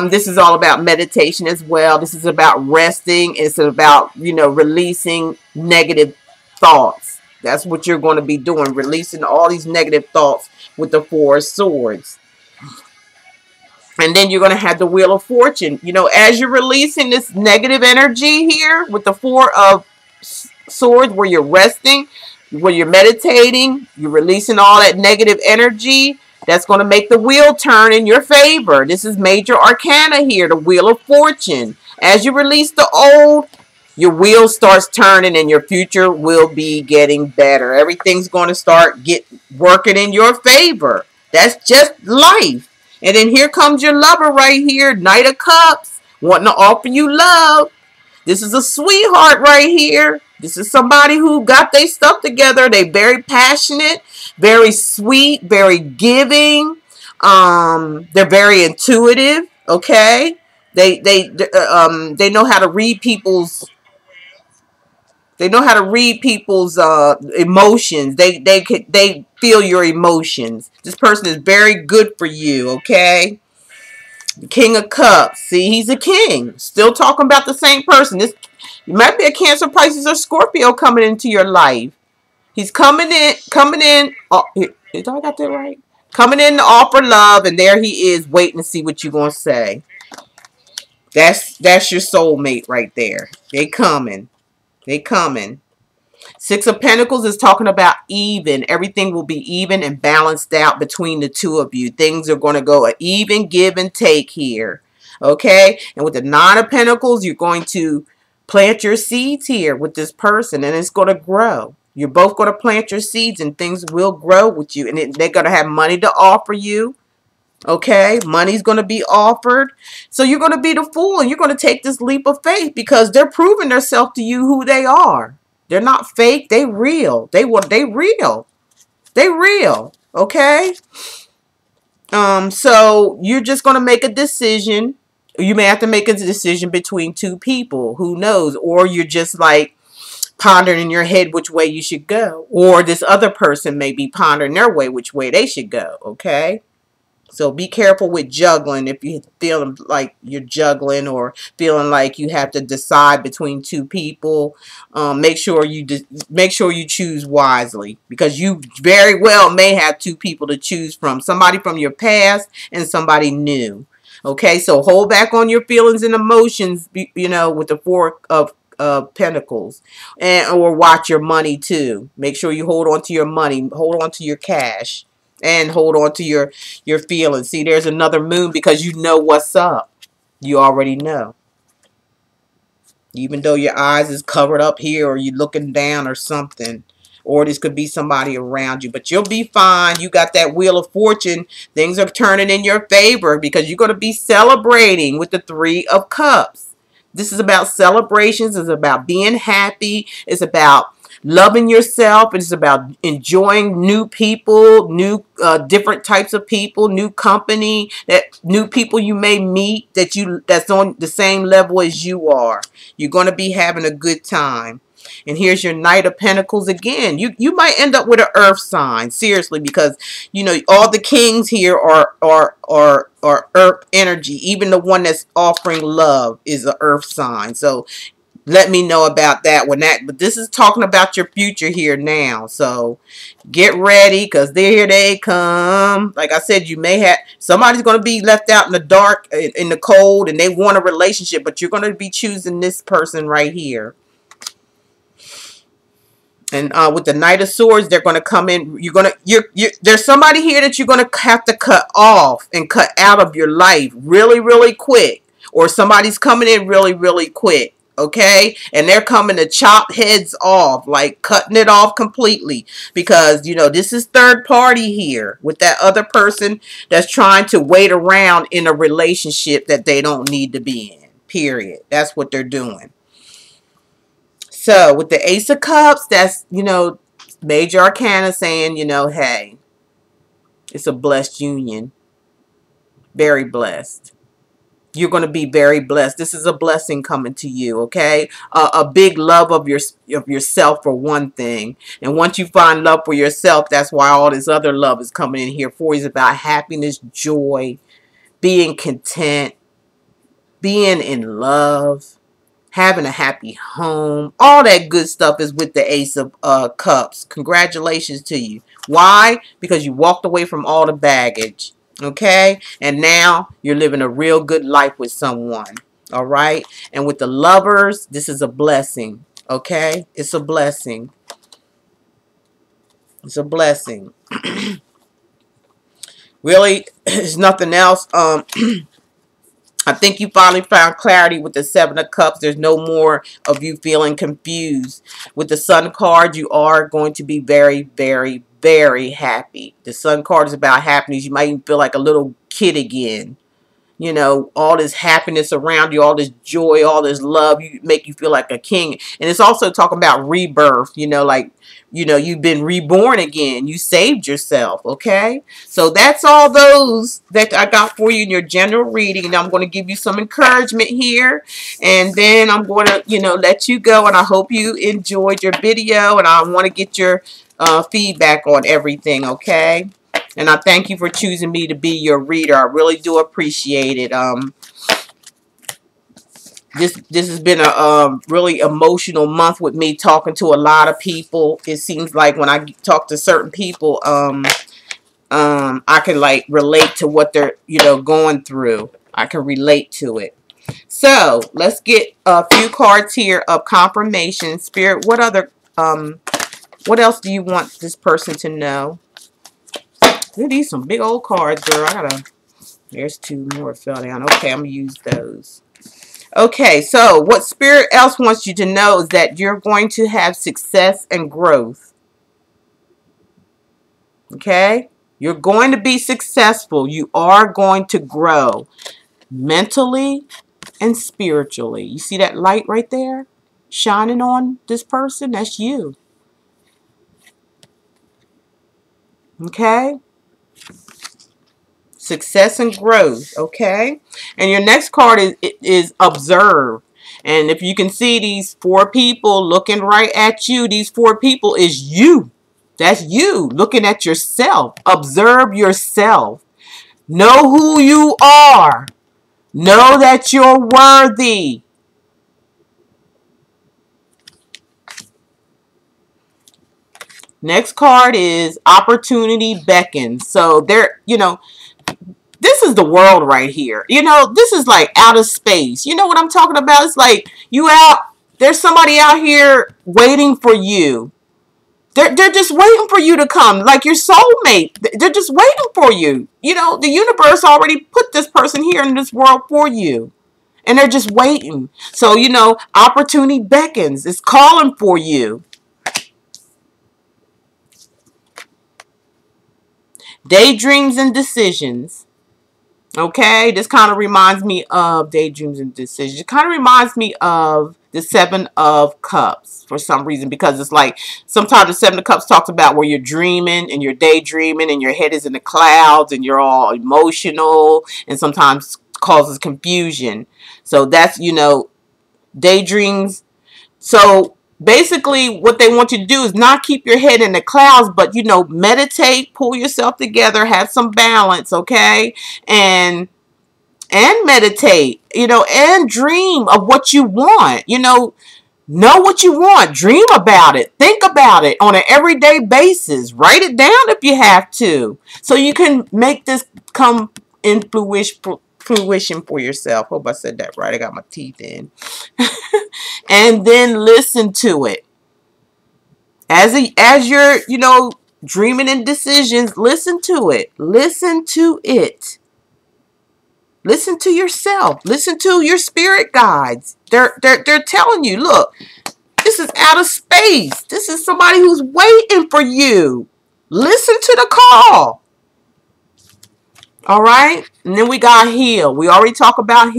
This is all about meditation as well. This is about resting. It's about, you know, releasing negative thoughts. That's what you're going to be doing, releasing all these negative thoughts with the Four of Swords. And then you're going to have the Wheel of Fortune. You know, as you're releasing this negative energy here with the Four of Swords, where you're resting, where you're meditating, you're releasing all that negative energy. That's going to make the wheel turn in your favor. This is Major Arcana here, the Wheel of Fortune. As you release the old, your wheel starts turning, and your future will be getting better. Everything's going to start working in your favor. That's just life. And then here comes your lover right here, Knight of Cups, wanting to offer you love. This is a sweetheart right here. This is somebody who got their stuff together. They very passionate, very sweet, very giving. They're very intuitive. Okay, they know how to read people's. They know how to read people's emotions. They feel your emotions. This person is very good for you. Okay. The King of Cups. See, he's a king. Still talking about the same person. This you might be a Cancer, Pisces, or Scorpio coming into your life. He's coming in. Oh, did I got that right? Coming in to offer love, and there he is, waiting to see what you're gonna say. That's your soulmate right there. They coming. They coming. Six of Pentacles is talking about even. Everything will be even and balanced out between the two of you. Things are going to go an even give and take here. Okay? And with the Nine of Pentacles, you're going to plant your seeds here with this person, and it's going to grow. You're both going to plant your seeds, and things will grow with you. And they're going to have money to offer you. Okay, money's going to be offered. So you're going to be the fool, and you're going to take this leap of faith because they're proving themselves to you who they are. They're not fake. They real. They real. They real. Okay. So you're just going to make a decision. You may have to make a decision between two people. Who knows? Or you're just like pondering in your head which way you should go. Or this other person may be pondering their way which way they should go. Okay. So be careful with juggling if you're feeling like you're juggling or feeling like you have to decide between two people. Make sure you choose wisely because you very well may have two people to choose from. Somebody from your past and somebody new. Okay, so hold back on your feelings and emotions, you know, with the Four of Pentacles, or watch your money too. Make sure you hold on to your money, hold on to your cash. And hold on to your feelings. See, there's another moon because you know what's up. You already know. Even though your eyes is covered up here or you're looking down or something. Or this could be somebody around you. But you'll be fine. You got that Wheel of Fortune. Things are turning in your favor because you're going to be celebrating with the Three of Cups. This is about celebrations. It's about being happy. It's about loving yourself. It's about enjoying new people, new different types of people, new company, new people you may meet that's on the same level as you are. You're going to be having a good time. And here's your Knight of Pentacles again. You might end up with an earth sign, seriously, because you know all the kings here are earth energy. Even the one that's offering love is an earth sign. So let me know about that one. But this is talking about your future here now. So get ready because here they come. Like I said, you may have somebody's going to be left out in the dark, in the cold, and they want a relationship, but you're going to be choosing this person right here. And with the Knight of Swords, they're going to come in. There's somebody here that you're going to have to cut off and cut out of your life really, really quick. Or somebody's coming in really, really quick. Okay, and they're coming to chop heads off, like cutting it off completely, because you know this is third party here with that other person that's trying to wait around in a relationship that they don't need to be in, period. That's what they're doing. So with the Ace of Cups, that's, you know, major arcana saying, you know, hey, it's a blessed union, very blessed. You're going to be very blessed. This is a blessing coming to you, okay? A big love of yourself for one thing. And once you find love for yourself, that's why all this other love is coming in here for you. It's about happiness, joy, being content, being in love, having a happy home. All that good stuff is with the Ace of Cups. Congratulations to you. Why? Because you walked away from all the baggage. Okay, and now you're living a real good life with someone. All right, and with the Lovers, this is a blessing. Okay, it's a blessing. It's a blessing. Really, there's nothing else. I think you finally found clarity with the Seven of Cups. There's no more of you feeling confused. With the Sun card, you are going to be very, very, very happy. The Sun card is about happiness. You might even feel like a little kid again. you know, all this happiness around you, all this joy, all this love, you make you feel like a king. And it's also talking about rebirth, you know, like, you know, you've been reborn again. You saved yourself, okay? So that's all those that I got for you in your general reading. And I'm going to give you some encouragement here. And then I'm going to, you know, let you go. And I hope you enjoyed your video. And I want to get your feedback on everything, okay? And I thank you for choosing me to be your reader. I really do appreciate it. This has been a really emotional month with me talking to a lot of people. It seems like when I talk to certain people, I can like relate to what they're, you know, going through. I can relate to it. So let's get a few cards here of confirmation. Spirit, what other what else do you want this person to know? Ooh, these some big old cards, girl. There's two more fell down. Okay, I'm going to use those. Okay, so what Spirit else wants you to know is that you're going to have success and growth. Okay? You're going to be successful. You are going to grow mentally and spiritually. You see that light right there shining on this person? That's you. Okay? Success and growth, okay? And your next card is observe. And if you can see these four people looking right at you, these four people is you. That's you looking at yourself. Observe yourself. Know who you are. Know that you're worthy. Next card is opportunity beckons. So there, you know, this is the world right here. You know, this is like outer space. You know what I'm talking about? It's like you out, there's somebody out here waiting for you. They're just waiting for you to come. Like your soulmate. They're just waiting for you. You know, the universe already put this person here in this world for you. And they're just waiting. So, you know, opportunity beckons. It's calling for you. Daydreams and decisions. Okay, this kind of reminds me of daydreams and decisions. It kind of reminds me of the Seven of Cups for some reason, because it's like sometimes the Seven of Cups talks about where you're dreaming and you're daydreaming and your head is in the clouds and you're all emotional and sometimes causes confusion. So that's, you know, daydreams. So basically what they want you to do is not keep your head in the clouds, but, you know, meditate, pull yourself together, have some balance, okay? And meditate, you know, and dream of what you want. You know what you want. Dream about it. Think about it on an everyday basis. Write it down if you have to, so you can make this come in fruition for yourself. Hope I said that right. I got my teeth in. And then listen to it. As you're, you know, dreaming in decisions, listen to it. Listen to it. Listen to yourself. Listen to your spirit guides. They're telling you, look, this is outer space. This is somebody who's waiting for you. Listen to the call. All right? And then we got heal. We already talked about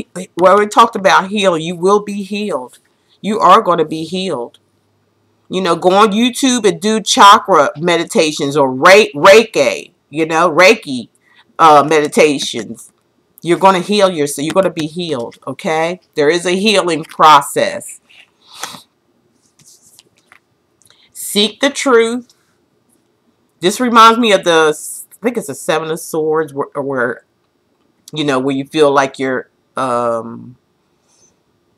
heal. You will be healed. You are going to be healed. You know, go on YouTube and do chakra meditations or Reiki, you know, Reiki meditations. You're going to heal yourself. You're going to be healed, okay? There is a healing process. Seek the truth. This reminds me of I think it's the Seven of Swords, where you know, where you feel like you're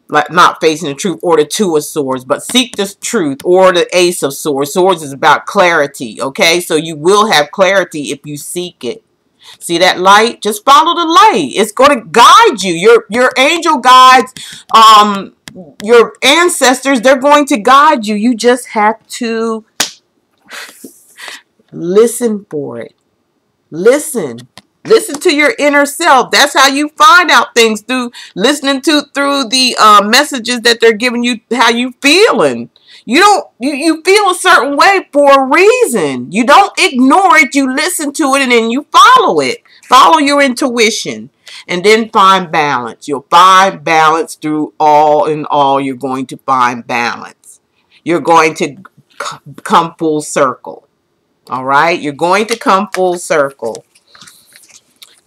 like not facing the truth, or the Two of Swords. But seek the truth, or the Ace of Swords. Swords is about clarity, okay? So you will have clarity if you seek it. See that light? Just follow the light. It's going to guide you. Your angel guides, your ancestors, they're going to guide you. You just have to listen for it. Listen. Listen to your inner self. That's how you find out things, through listening through the messages that they're giving you, how you feeling. You feel a certain way for a reason. You don't ignore it. You listen to it and then you follow it. Follow your intuition. And then find balance. You'll find balance through all in all. You're going to find balance. You're going to come full circle. All right? You're going to come full circle.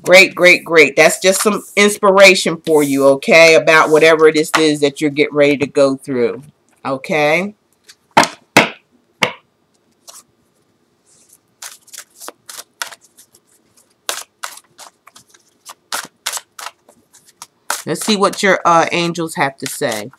Great, great, great. That's just some inspiration for you, okay? About whatever it is that you're getting ready to go through. Okay? Let's see what your angels have to say.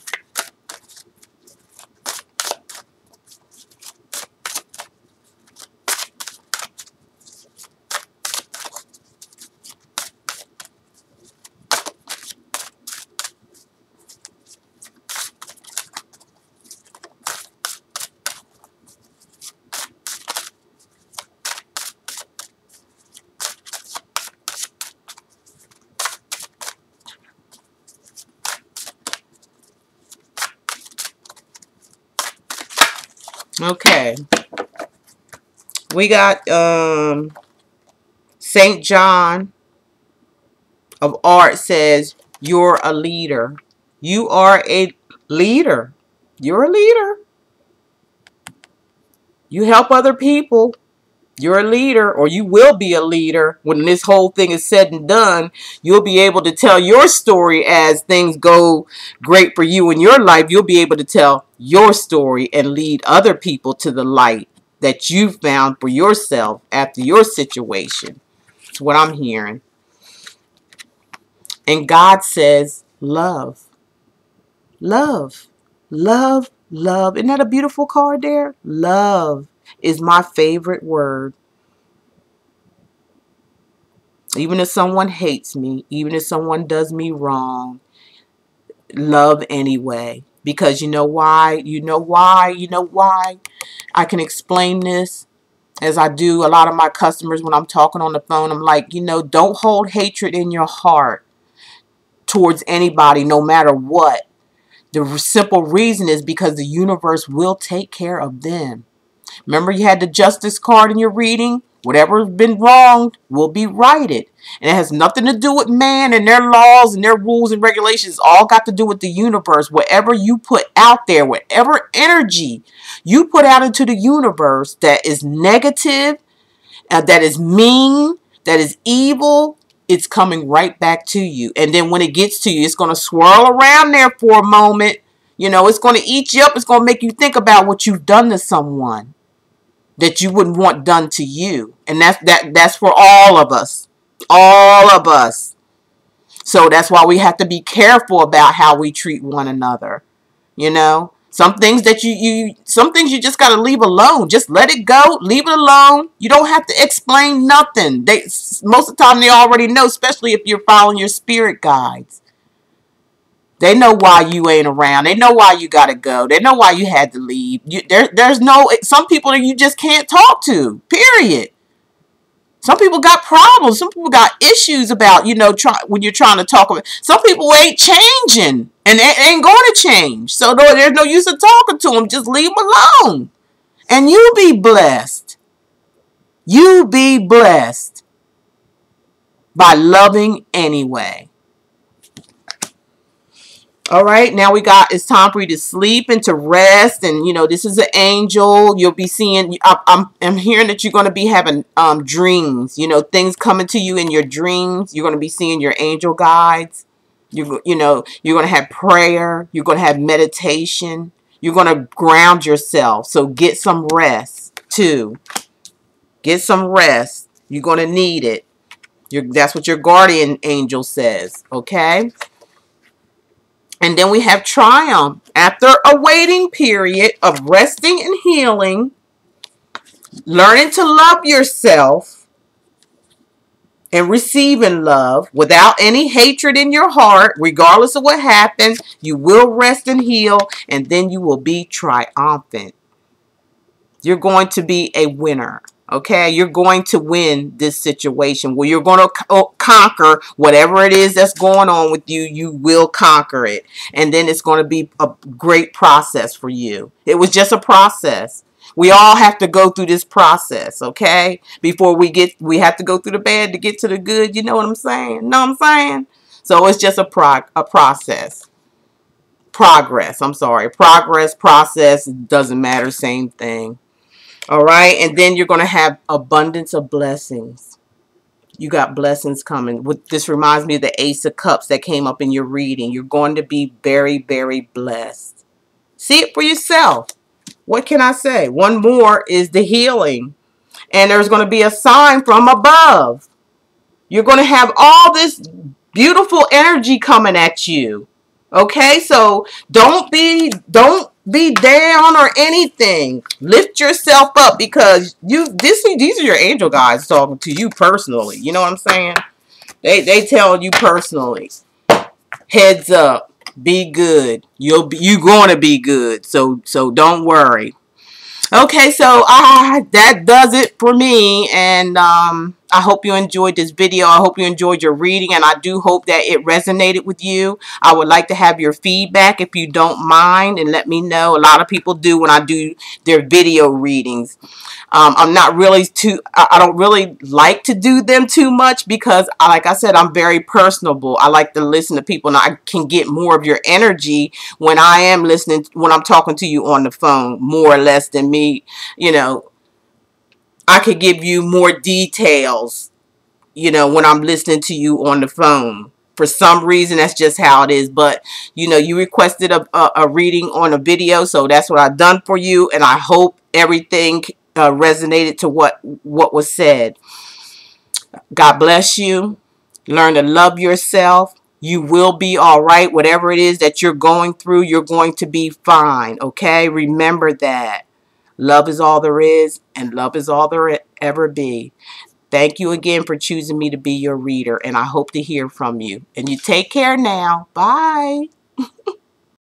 Okay. We got St. John of Art says, you're a leader. You are a leader. You're a leader. You help other people. You're a leader, or you will be a leader when this whole thing is said and done. You'll be able to tell your story as things go great for you in your life. You'll be able to tell your story and lead other people to the light that you found for yourself after your situation. That's what I'm hearing. And God says, love. Love. Love. Love. Isn't that a beautiful card there? Love is my favorite word. Even if someone hates me, even if someone does me wrong, love anyway. Because you know why? You know why? You know why? I can explain this as I do a lot of my customers when I'm talking on the phone. I'm like, you know, don't hold hatred in your heart towards anybody, no matter what. The simple reason is because the universe will take care of them. Remember, you had the justice card in your reading? Whatever's been wronged will be righted. And it has nothing to do with man and their laws and their rules and regulations. It's all got to do with the universe. Whatever you put out there, whatever energy you put out into the universe that is negative, that is mean, that is evil, it's coming right back to you. And then when it gets to you, it's going to swirl around there for a moment. You know, it's going to eat you up. It's going to make you think about what you've done to someone that you wouldn't want done to you. And that's for all of us. All of us. So that's why we have to be careful about how we treat one another. You know, some things that some things you just got to leave alone. Just let it go. Leave it alone. You don't have to explain nothing. Most of the time they already know, especially if you're following your spirit guides. They know why you ain't around. They know why you got to go. They know why you had to leave. There's no, some people that you just can't talk to, period. Some people got problems. Some people got issues about, you know, when you're trying to talk about. Some people ain't changing and they ain't going to change. So there's no use of talking to them. Just leave them alone. And you be blessed. You be blessed by loving anyway. All right, now it's time for you to sleep and to rest. And, you know, this is an angel. You'll be seeing, I'm hearing that you're going to be having dreams, you know, things coming to you in your dreams. You're going to be seeing your angel guides. You know, you're going to have prayer. You're going to have meditation. You're going to ground yourself. So get some rest, too. Get some rest. You're going to need it. That's what your guardian angel says, okay? And then we have triumph. After a waiting period of resting and healing, learning to love yourself and receiving love without any hatred in your heart, regardless of what happens, you will rest and heal, and then you will be triumphant. You're going to be a winner. Okay, you're going to win this situation where you're going to conquer whatever it is that's going on with you. You will conquer it. And then it's going to be a great process for you. It was just a process. We all have to go through this process, okay? Before we have to go through the bad to get to the good. You know what I'm saying? Know what I'm saying? So it's just a process. Progress. I'm sorry. Progress, process, doesn't matter. Same thing. All right. And then you're going to have abundance of blessings. You got blessings coming. This reminds me of the Ace of Cups that came up in your reading. You're going to be very, very blessed. See it for yourself. What can I say? One more is the healing. And there's going to be a sign from above. You're going to have all this beautiful energy coming at you. Okay, so don't be down or anything. Lift yourself up, because these are your angel guides talking to you personally. You know what I'm saying? They tell you personally. Heads up. Be good. You going to be good. So don't worry. Okay, so that does it for me, and I hope you enjoyed this video. I hope you enjoyed your reading, and I do hope that it resonated with you. I would like to have your feedback if you don't mind, and let me know. A lot of people do when I do their video readings. I'm not really I don't really like to do them too much because, like I said, I'm very personable. I like to listen to people, and I can get more of your energy when I am listening, when I'm talking to you on the phone, more or less than me. You know, I could give you more details, you know, when I'm listening to you on the phone. For some reason, that's just how it is. But, you know, you requested a reading on a video, so that's what I've done for you. And I hope everything resonated to what was said. God bless you. Learn to love yourself. You will be all right. Whatever it is that you're going through, you're going to be fine. Okay? Remember that. Love is all there is, and love is all there ever be. Thank you again for choosing me to be your reader, and I hope to hear from you. And you take care now. Bye.